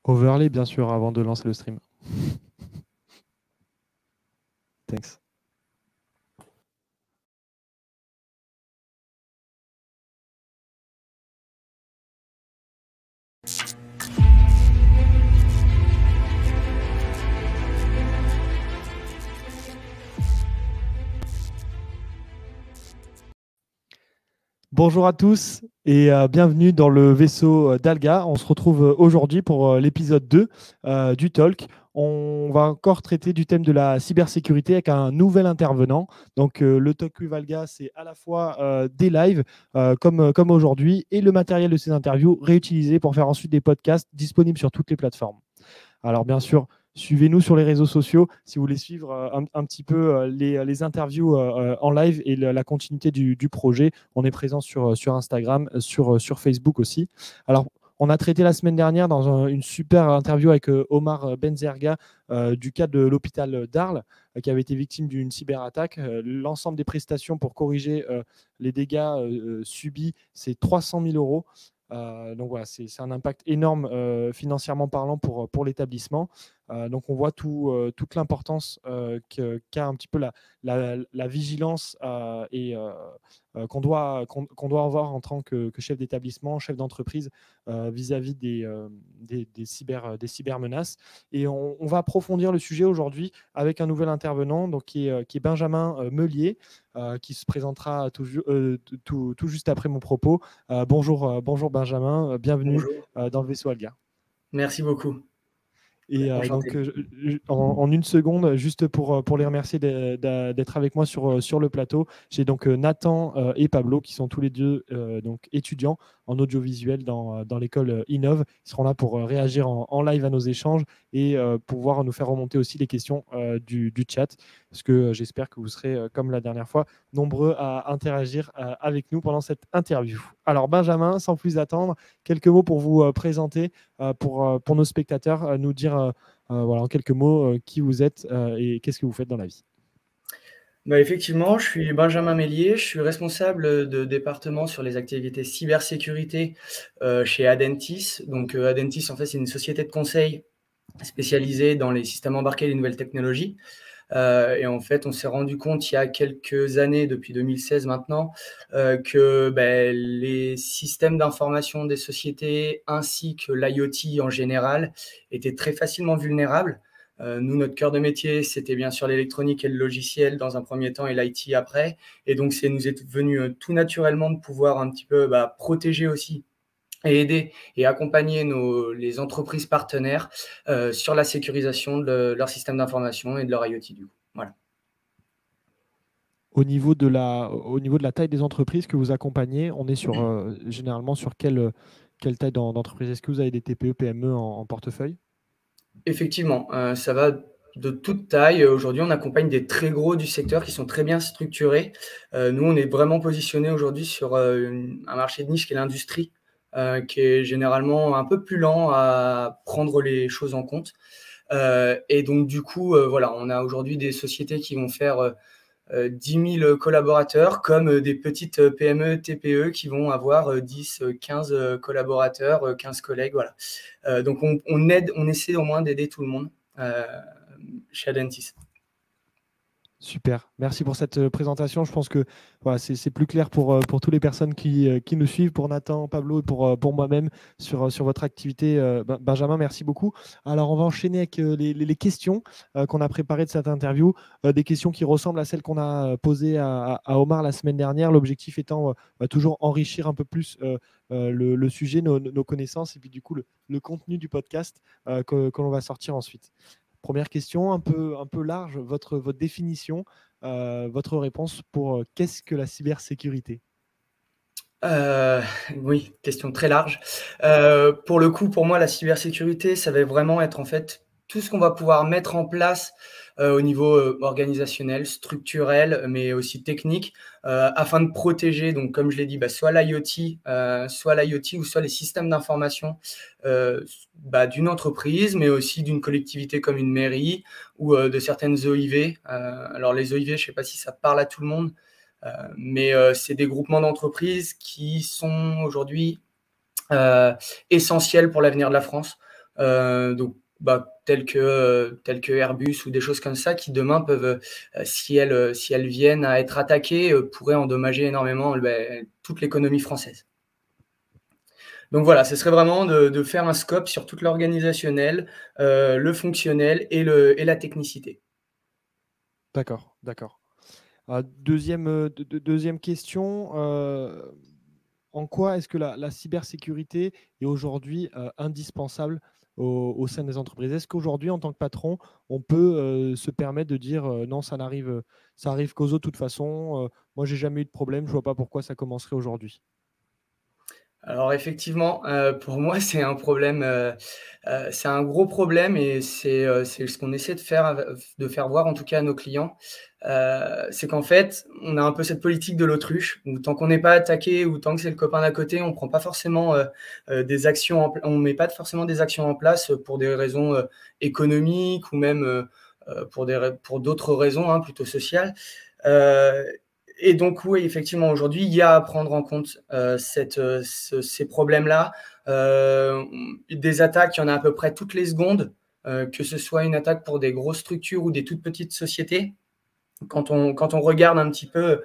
Overlay, bien sûr, avant de lancer le stream. Thanks. Bonjour à tous et bienvenue dans le vaisseau d'Alga. On se retrouve aujourd'hui pour l'épisode 2 du Talk. On va encore traiter du thème de la cybersécurité avec un nouvel intervenant. Donc le Talk with Alga, c'est à la fois des lives comme aujourd'hui et le matériel de ces interviews réutilisé pour faire ensuite des podcasts disponibles sur toutes les plateformes. Alors bien sûr, suivez-nous sur les réseaux sociaux si vous voulez suivre un petit peu les interviews en live et la continuité du projet. On est présent sur Instagram, sur Facebook aussi. Alors, on a traité la semaine dernière dans une super interview avec Omar Benzerga du cas de l'hôpital d'Arles qui avait été victime d'une cyberattaque. L'ensemble des prestations pour corriger les dégâts subis, c'est 300 000 euros. Donc voilà, c'est un impact énorme financièrement parlant pour l'établissement. Donc on voit toute l'importance qu'a un petit peu la vigilance qu'on doit avoir en tant que chef d'établissement, chef d'entreprise vis-à-vis des cybermenaces. Et on va approfondir le sujet aujourd'hui avec un nouvel intervenant donc, qui est Benjamin Meulier, qui se présentera tout juste après mon propos. Bonjour Benjamin, bienvenue dans le vaisseau Alga. Merci beaucoup. Et donc, en une seconde, juste pour les remercier d'être avec moi sur le plateau, j'ai donc Nathan et Pablo qui sont tous les deux donc étudiants en audiovisuel dans l'école Innov. Ils seront là pour réagir en live à nos échanges et pouvoir nous faire remonter aussi les questions du chat, parce que j'espère que vous serez, comme la dernière fois, nombreux à interagir avec nous pendant cette interview. Alors Benjamin, sans plus attendre, quelques mots pour vous présenter, pour nos spectateurs, nous dire voilà, en quelques mots qui vous êtes et qu'est-ce que vous faites dans la vie. Effectivement, je suis Benjamin Meulier, je suis responsable de département sur les activités cybersécurité chez Adentis. Donc Adentis, en fait, c'est une société de conseil spécialisée dans les systèmes embarqués et les nouvelles technologies. Et en fait, on s'est rendu compte il y a quelques années, depuis 2016 maintenant, que les systèmes d'information des sociétés ainsi que l'IoT en général étaient très facilement vulnérables. Nous, notre cœur de métier, c'était bien sûr l'électronique et le logiciel dans un premier temps et l'IT après. Et donc, nous est venu tout naturellement de pouvoir un petit peu protéger aussi et aider et accompagner les entreprises partenaires sur la sécurisation de leur système d'information et de leur IoT du coup. Voilà. Au niveau de la taille des entreprises que vous accompagnez, on est généralement sur quelle taille d'entreprise? Est-ce que vous avez des TPE, PME en portefeuille? Effectivement, ça va de toute taille. Aujourd'hui, on accompagne des très gros du secteur qui sont très bien structurés. Nous, on est vraiment positionné aujourd'hui sur un marché de niche qui est l'industrie, qui est généralement un peu plus lent à prendre les choses en compte. Et donc, du coup, voilà, on a aujourd'hui des sociétés qui vont faire 10 000 collaborateurs, comme des petites PME, TPE qui vont avoir 10, 15 collaborateurs, 15 collègues. Voilà. Donc, on essaie au moins d'aider tout le monde chez Adentis. Super, merci pour cette présentation. Je pense que voilà, c'est plus clair pour toutes les personnes qui nous suivent, pour Nathan, Pablo et pour moi-même sur votre activité. Benjamin, merci beaucoup. Alors, on va enchaîner avec les questions qu'on a préparées de cette interview, des questions qui ressemblent à celles qu'on a posées à Omar la semaine dernière. L'objectif étant toujours enrichir un peu plus le sujet, nos connaissances et puis du coup le contenu du podcast que l'on va sortir ensuite. Première question, un peu large, votre définition, votre réponse pour qu'est-ce que la cybersécurité? Oui, question très large. Pour le coup, pour moi, la cybersécurité, ça va vraiment être en fait tout ce qu'on va pouvoir mettre en place au niveau organisationnel, structurel, mais aussi technique, afin de protéger, donc comme je l'ai dit, soit l'IoT ou soit les systèmes d'information d'une entreprise, mais aussi d'une collectivité comme une mairie ou de certaines OIV. Alors les OIV, je ne sais pas si ça parle à tout le monde. Mais c'est des groupements d'entreprises qui sont aujourd'hui essentiels pour l'avenir de la France. donc tels que Airbus ou des choses comme ça qui demain peuvent, si elles viennent à être attaquées, pourraient endommager énormément toute l'économie française. Donc voilà, ce serait vraiment de faire un scope sur toute l'organisationnel, le fonctionnel et la technicité. D'accord, d'accord. Deuxième question, en quoi est-ce que la cybersécurité est aujourd'hui indispensable au sein des entreprises? Est-ce qu'aujourd'hui, en tant que patron, on peut se permettre de dire non, ça arrive qu'aux autres de toute façon, moi j'ai jamais eu de problème, je vois pas pourquoi ça commencerait aujourd'hui. Alors effectivement, pour moi, c'est un problème, c'est un gros problème et c'est ce qu'on essaie de faire voir en tout cas à nos clients. C'est qu'en fait, on a un peu cette politique de l'autruche où tant qu'on n'est pas attaqué ou tant que c'est le copain d'à côté, on prend pas forcément, des actions on met pas forcément des actions en place, pour des raisons, économiques ou même, pour d'autres raisons, hein, plutôt sociales. Heu et donc oui, effectivement, aujourd'hui, il y a à prendre en compte, ces problèmes-là. Des attaques, il y en a à peu près toutes les secondes, que ce soit une attaque pour des grosses structures ou des toutes petites sociétés. Quand on regarde un petit peu,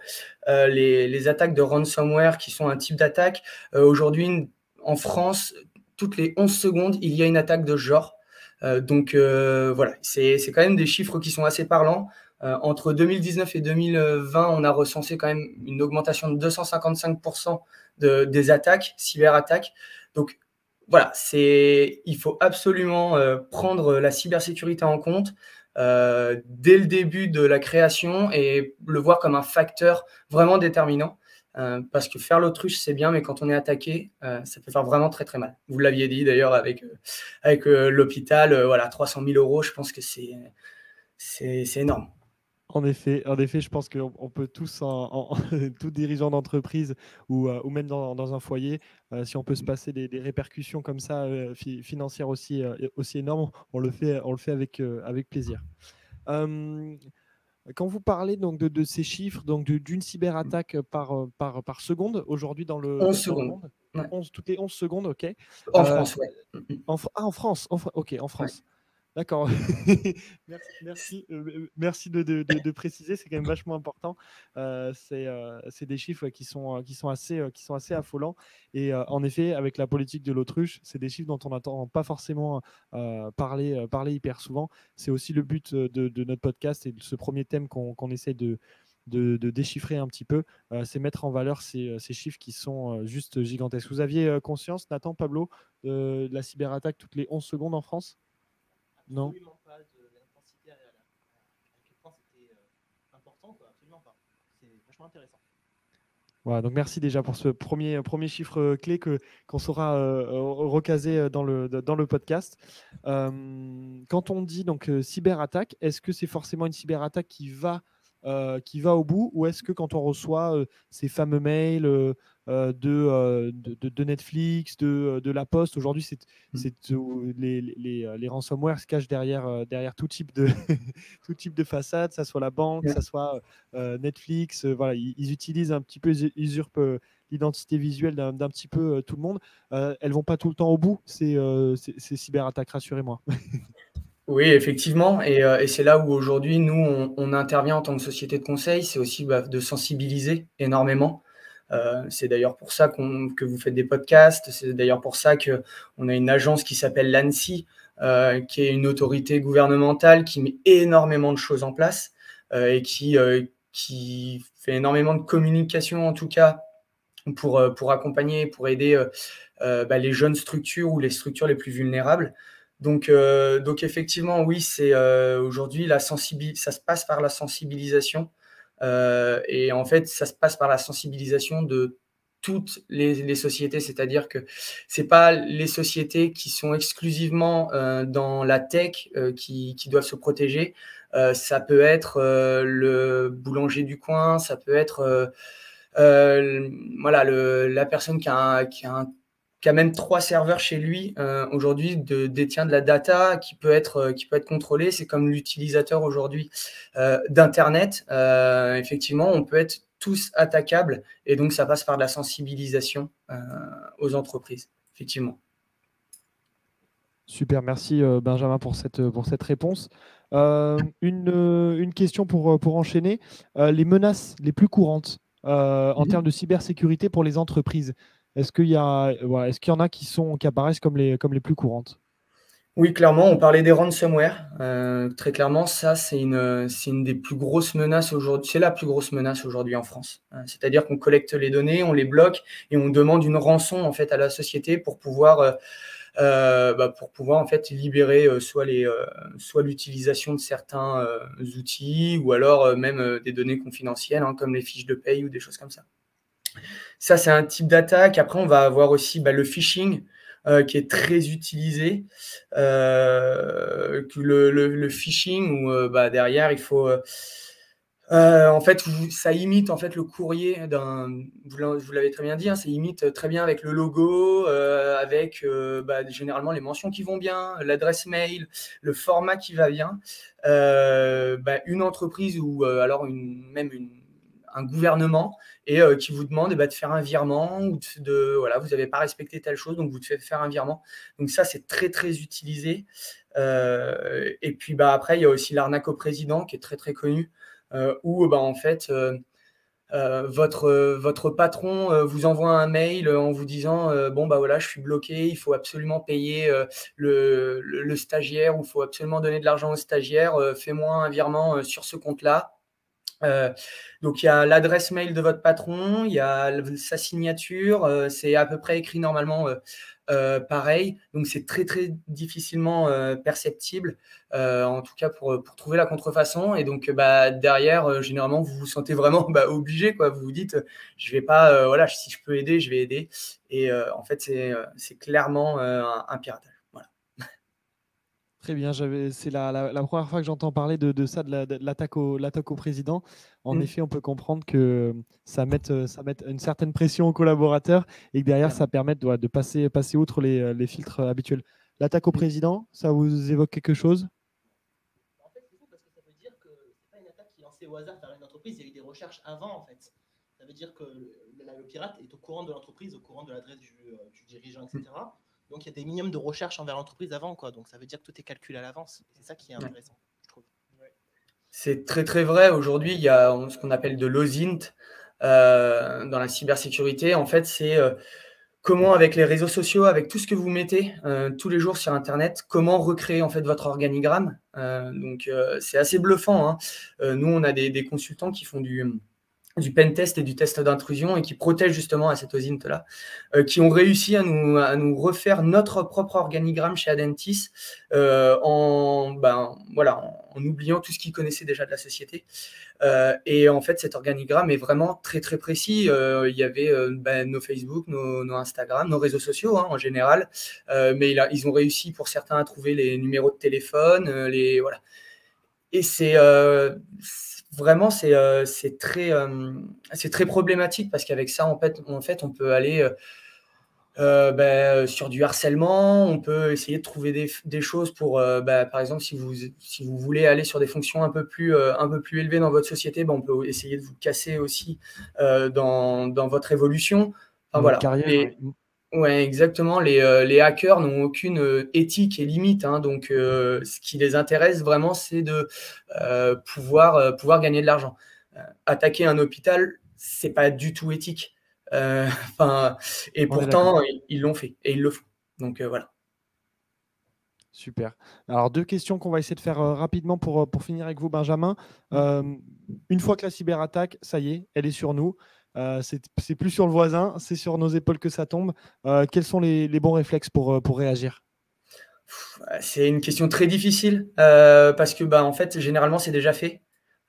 les attaques de ransomware qui sont un type d'attaque, aujourd'hui, en France, toutes les 11 secondes, il y a une attaque de ce genre. Donc voilà, c'est quand même des chiffres qui sont assez parlants. Entre 2019 et 2020, on a recensé quand même une augmentation de 255% des attaques, cyberattaques. Donc voilà, il faut absolument prendre la cybersécurité en compte dès le début de la création et le voir comme un facteur vraiment déterminant. Parce que faire l'autruche, c'est bien, mais quand on est attaqué, ça peut faire vraiment très très mal. Vous l'aviez dit d'ailleurs avec l'hôpital, voilà, 300 000 euros, je pense que c'est énorme. En effet, je pense qu'on peut tous, tout dirigeant d'entreprise ou même dans un foyer, si on peut se passer des répercussions comme ça financières aussi énormes, on le fait avec plaisir. Euh, Quand vous parlez donc de ces chiffres, donc d'une cyberattaque par seconde aujourd'hui 11 dans le secondes. monde, Ouais. toutes les 11 secondes, ok. En Euh, France, ouais. en France, ok, en Ouais. France. D'accord. Merci de préciser, c'est quand même vachement important. C'est des chiffres qui sont assez affolants. Et en effet, avec la politique de l'autruche, c'est des chiffres dont on n'entend pas forcément parler hyper souvent. C'est aussi le but de notre podcast et de ce premier thème qu'on essaie de déchiffrer un petit peu, c'est mettre en valeur ces chiffres qui sont juste gigantesques. Vous aviez conscience, Nathan, Pablo, de la cyberattaque toutes les 11 secondes en France? Non. Absolument pas de l'intensité à quel point c'était important, quoi. Absolument pas. C'est vachement intéressant. Voilà, donc merci déjà pour ce premier chiffre clé qu'on saura recaser dans le podcast. Quand on dit donc cyberattaque, est-ce que c'est forcément une cyberattaque qui va au bout, ou est-ce que quand on reçoit ces fameux mails de Netflix, de La Poste, aujourd'hui les ransomware se cachent derrière tout type de tout type de façade, ça soit la banque, ça soit Netflix, voilà, ils utilisent un petit peu, ils usurpent l'identité visuelle d'un petit peu tout le monde. Elles vont pas tout le temps au bout, ces cyberattaques, rassurez-moi. Oui, effectivement, et c'est là où aujourd'hui, nous, on intervient en tant que société de conseil. C'est aussi de sensibiliser énormément. C'est d'ailleurs pour ça que vous faites des podcasts. C'est d'ailleurs pour ça qu'on a une agence qui s'appelle l'ANSSI, qui est une autorité gouvernementale qui met énormément de choses en place et qui fait énormément de communication, en tout cas, pour accompagner, pour aider les jeunes structures ou les structures les plus vulnérables. Donc effectivement, oui, c'est aujourd'hui ça se passe par la sensibilisation. Et en fait, ça se passe par la sensibilisation de toutes les sociétés. C'est-à-dire que c'est pas les sociétés qui sont exclusivement dans la tech qui doivent se protéger. Ça peut être le boulanger du coin, ça peut être voilà, la personne qui a même 3 serveurs chez lui, aujourd'hui détient de la data qui peut être contrôlée. C'est comme l'utilisateur aujourd'hui d'internet. Effectivement, on peut être tous attaquables et donc ça passe par de la sensibilisation aux entreprises, effectivement. Super, merci Benjamin pour cette réponse. Une question pour enchaîner. Les menaces les plus courantes en termes de cybersécurité pour les entreprises, est-ce qu'il y en a qui apparaissent comme les plus courantes? Oui, clairement, on parlait des ransomware. Très clairement, ça, c'est une des plus grosses menaces aujourd'hui. C'est la plus grosse menace aujourd'hui en France. C'est-à-dire qu'on collecte les données, on les bloque et on demande une rançon en fait à la société pour pouvoir en fait libérer soit l'utilisation de certains outils ou alors même des données confidentielles, hein, comme les fiches de paye ou des choses comme ça. Ça, c'est un type d'attaque. Après, on va avoir aussi le phishing qui est très utilisé. Le phishing où derrière, il faut… en fait, ça imite en fait le courrier d'un. Vous l'avez très bien dit, hein, ça imite très bien avec le logo, avec généralement les mentions qui vont bien, l'adresse mail, le format qui va bien. Une entreprise ou alors un gouvernement et qui vous demande de faire un virement ou voilà, vous n'avez pas respecté telle chose, donc vous devez faire un virement. Donc ça, c'est très très utilisé. Et puis après, il y a aussi l'arnaque au président qui est très très connue. Où en fait votre patron vous envoie un mail en vous disant bon voilà, je suis bloqué, il faut absolument payer le stagiaire ou il faut absolument donner de l'argent au stagiaire, fais-moi un virement sur ce compte-là. Donc il y a l'adresse mail de votre patron, il y a sa signature, c'est à peu près écrit normalement pareil, donc c'est très très difficilement perceptible, en tout cas pour trouver la contrefaçon. Et donc derrière, généralement vous vous sentez vraiment obligé, quoi. Vous vous dites je vais pas, voilà, si je peux aider, je vais aider. Et en fait c'est clairement un piratage. Voilà. Très bien, c'est la première fois que j'entends parler de ça, de l'attaque au président. En effet, on peut comprendre que ça mette une certaine pression aux collaborateurs et que derrière, ça permet de passer outre les filtres habituels. L'attaque au président, ça vous évoque quelque chose? En fait, c'est fou parce que ça veut dire que c'est pas une attaque qui est lancée au hasard vers une entreprise, il y a eu des recherches avant en fait. Ça veut dire que le pirate est au courant de l'entreprise, au courant de l'adresse du dirigeant, etc. Donc il y a des minimums de recherche envers l'entreprise avant, quoi. Donc ça veut dire que tout est calculé à l'avance. C'est ça qui est intéressant, je trouve. C'est très très vrai. Aujourd'hui, il y a ce qu'on appelle de l'OSINT dans la cybersécurité. En fait, c'est comment, avec les réseaux sociaux, avec tout ce que vous mettez tous les jours sur Internet, comment recréer en fait votre organigramme. Donc c'est assez bluffant, hein. Nous, on a des consultants qui font du pen test et du test d'intrusion et qui protègent justement à cet OSINT-là, qui ont réussi à nous refaire notre propre organigramme chez Adentis en oubliant tout ce qu'ils connaissaient déjà de la société. Et en fait, cet organigramme est vraiment très très précis. Il y avait nos Facebook, nos Instagram, nos réseaux sociaux hein, en général, mais ils ont réussi pour certains à trouver les numéros de téléphone, voilà. Et vraiment, c'est très problématique parce qu'avec ça, en fait, on peut aller sur du harcèlement. On peut essayer de trouver des choses pour, par exemple, si vous voulez aller sur des fonctions un peu plus élevées dans votre société, on peut essayer de vous casser aussi dans votre évolution. Enfin, voilà. Carrière. Ouais, exactement. Les hackers n'ont aucune éthique et limite, hein, donc ce qui les intéresse vraiment, c'est de pouvoir gagner de l'argent. Attaquer un hôpital, c'est pas du tout éthique. Et pourtant, ils l'ont fait et ils le font. Donc voilà. Super. Alors, deux questions qu'on va essayer de faire rapidement pour finir avec vous, Benjamin. Une fois que la cyberattaque, ça y est, elle est sur nous. C'est plus sur le voisin, c'est sur nos épaules que ça tombe. Quels sont les bons réflexes pour réagir? C'est une question très difficile parce que en fait, généralement, c'est déjà fait.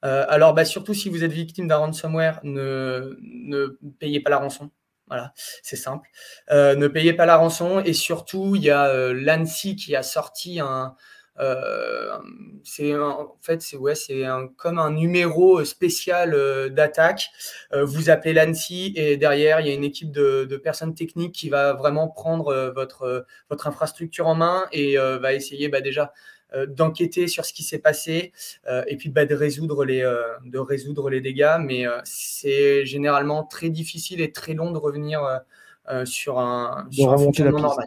Alors, surtout si vous êtes victime d'un ransomware, ne payez pas la rançon. Voilà, c'est simple. Ne payez pas la rançon et surtout, il y a l'ANSSI qui a sorti comme un numéro spécial d'attaque. Vous appelez l'ANSSI et derrière, il y a une équipe de personnes techniques qui va vraiment prendre votre infrastructure en main et va essayer déjà d'enquêter sur ce qui s'est passé et puis de résoudre les dégâts. Mais c'est généralement très difficile et très long de revenir sur un fonctionnement normal.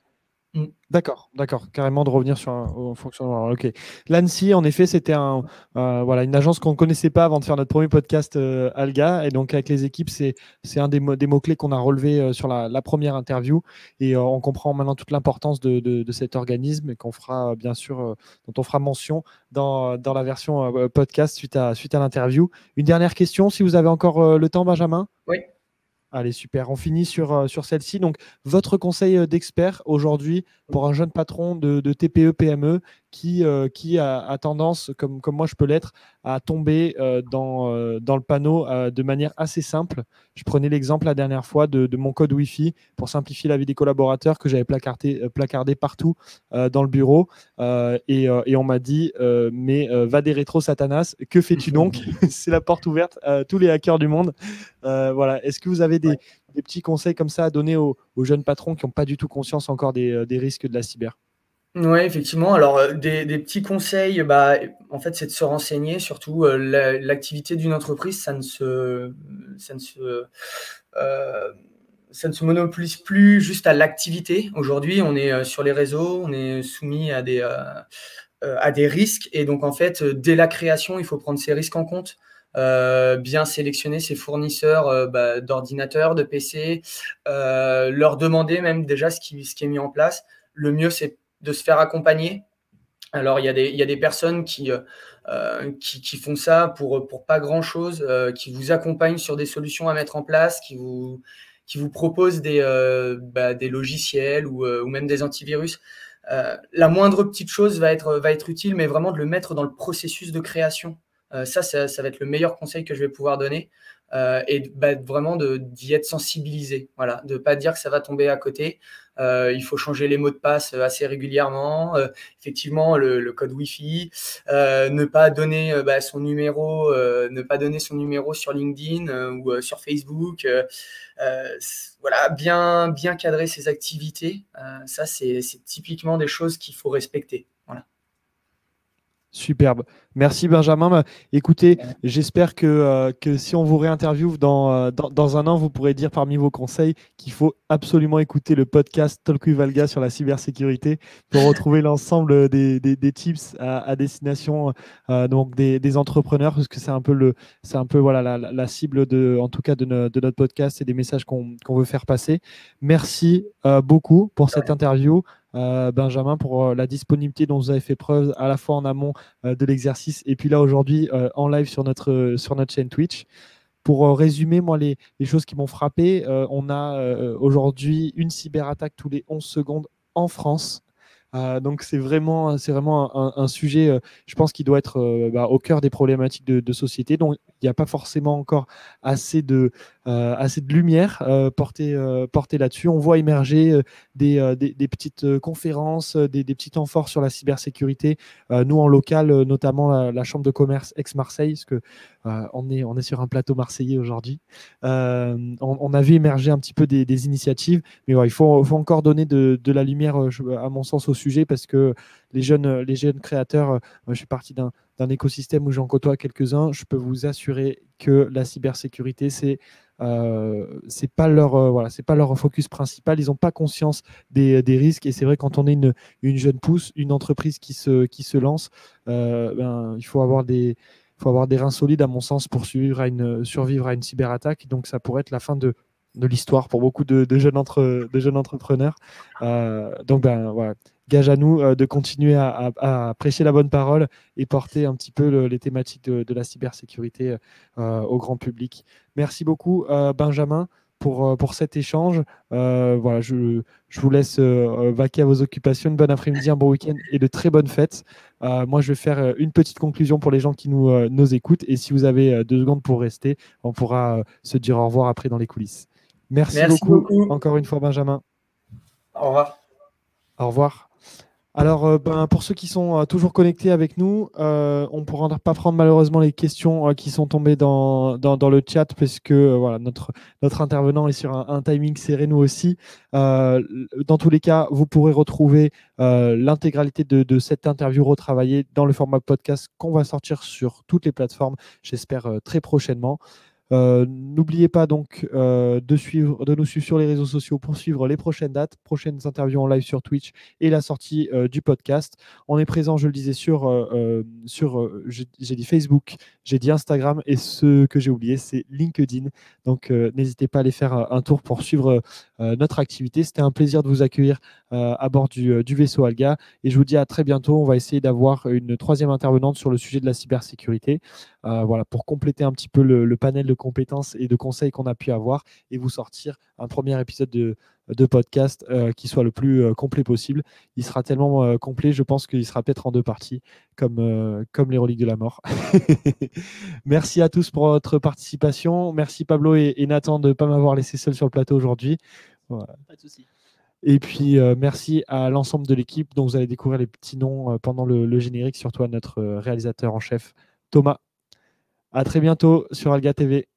D'accord, carrément de revenir sur au fonctionnement. Ok. L'Annecy, en effet, c'était une agence qu'on ne connaissait pas avant de faire notre premier podcast Alga. Et donc, avec les équipes, c'est un des mots-clés qu'on a relevé sur la première interview. Et on comprend maintenant toute l'importance de cet organisme et qu'on fera, bien sûr, dont on fera mention dans la version podcast suite à l'interview. Une dernière question, si vous avez encore le temps, Benjamin. Oui. Allez, super. On finit sur celle-ci. Donc, votre conseil d'expert aujourd'hui pour un jeune patron de TPE, PME qui a tendance, comme moi je peux l'être, à tomber dans le panneau de manière assez simple. Je prenais l'exemple la dernière fois de mon code Wi-Fi pour simplifier la vie des collaborateurs que j'avais placardé partout dans le bureau. Et on m'a dit, mais va des rétro Satanas, que fais-tu donc? C'est la porte ouverte à tous les hackers du monde. Voilà. Est-ce que vous avez des petits conseils comme ça à donner aux jeunes patrons qui n'ont pas du tout conscience encore des risques de la cyber? Oui, effectivement. Alors, des petits conseils, en fait, c'est de se renseigner. Surtout, l'activité d'une entreprise, ça ne se monopolise plus juste à l'activité. Aujourd'hui, on est sur les réseaux, on est soumis à des risques. Et donc, en fait, dès la création, il faut prendre ces risques en compte. Bien sélectionner ses fournisseurs d'ordinateurs, de PC, leur demander même déjà ce qui est mis en place. Le mieux, c'est de se faire accompagner. Alors, il y a des personnes qui font ça pour pas grand-chose, qui vous accompagnent sur des solutions à mettre en place, qui vous proposent des logiciels ou même des antivirus. La moindre petite chose va être utile, mais vraiment de le mettre dans le processus de création. Ça va être le meilleur conseil que je vais pouvoir donner. Et vraiment d'y être sensibilisé. Voilà, de ne pas dire que ça va tomber à côté. Il faut changer les mots de passe assez régulièrement. Effectivement, le code Wi-Fi, ne pas donner son numéro, sur LinkedIn ou sur Facebook. Voilà, bien cadrer ses activités. Ça, c'est typiquement des choses qu'il faut respecter. Voilà. Superbe. Merci Benjamin. Écoutez, j'espère que si on vous réinterviewe dans un an, vous pourrez dire parmi vos conseils qu'il faut absolument écouter le podcast Talk with Valga sur la cybersécurité pour retrouver l'ensemble des tips à destination donc des entrepreneurs, parce que c'est un peu voilà, la cible en tout cas de notre podcast et des messages qu'on veut faire passer. Merci beaucoup pour cette interview. Benjamin, pour la disponibilité dont vous avez fait preuve à la fois en amont de l'exercice et puis là aujourd'hui en live sur notre chaîne Twitch. Pour résumer, moi, les choses qui m'ont frappé, on a aujourd'hui une cyberattaque tous les 11 secondes en France. Donc c'est vraiment un sujet, je pense, qui doit être au cœur des problématiques de société. Donc il n'y a pas forcément encore assez de lumière portée là-dessus. On voit émerger des petites conférences, des petits temps forts sur la cybersécurité. Nous, en local, notamment la Chambre de commerce Aix-Marseille, parce que on est sur un plateau marseillais aujourd'hui. On a vu émerger un petit peu des initiatives, mais ouais, il faut encore donner de la lumière, à mon sens, au sujet, parce que les jeunes créateurs, je suis parti d'un écosystème où j'en côtoie quelques-uns. Je peux vous assurer que la cybersécurité, c'est pas leur focus principal. Ils n'ont pas conscience des risques, et c'est vrai, quand on est une jeune pousse, une entreprise qui se lance, il faut avoir des reins solides, à mon sens, pour survivre à une cyberattaque. Donc ça pourrait être la fin de l'histoire pour beaucoup de jeunes entrepreneurs. Donc voilà, gage à nous de continuer à prêcher la bonne parole et porter un petit peu les thématiques de la cybersécurité au grand public. Merci beaucoup Benjamin pour cet échange. Voilà, je vous laisse vaquer à vos occupations. Une bonne après-midi, un bon week-end et de très bonnes fêtes. Moi, je vais faire une petite conclusion pour les gens qui nous écoutent. Et si vous avez 2 secondes pour rester, on pourra se dire au revoir après dans les coulisses. Merci beaucoup encore une fois, Benjamin. Au revoir. Au revoir. Alors, pour ceux qui sont toujours connectés avec nous, on ne pourra pas prendre malheureusement les questions qui sont tombées dans le chat, parce que voilà, notre intervenant est sur un timing serré, nous aussi. Dans tous les cas, vous pourrez retrouver l'intégralité de cette interview retravaillée dans le format podcast qu'on va sortir sur toutes les plateformes, j'espère très prochainement. N'oubliez pas donc de nous suivre sur les réseaux sociaux pour suivre les prochaines dates, prochaines interviews en live sur Twitch et la sortie du podcast. On est présent, je le disais, j'ai dit Facebook, j'ai dit Instagram et ce que j'ai oublié, c'est LinkedIn. Donc n'hésitez pas à aller faire un tour pour suivre notre activité. C'était un plaisir de vous accueillir à bord du vaisseau Alga et je vous dis à très bientôt. On va essayer d'avoir une troisième intervenante sur le sujet de la cybersécurité. Voilà, pour compléter un petit peu le panel de compétences et de conseils qu'on a pu avoir et vous sortir un premier épisode de podcast qui soit le plus complet possible. Il sera tellement complet, je pense qu'il sera peut-être en 2 parties, comme les reliques de la mort. Merci à tous pour votre participation. Merci Pablo et Nathan de ne pas m'avoir laissé seul sur le plateau aujourd'hui. Voilà. Pas de souci. Et puis, merci à l'ensemble de l'équipe dont vous allez découvrir les petits noms pendant le générique, surtout à notre réalisateur en chef, Thomas. À très bientôt sur Alga TV.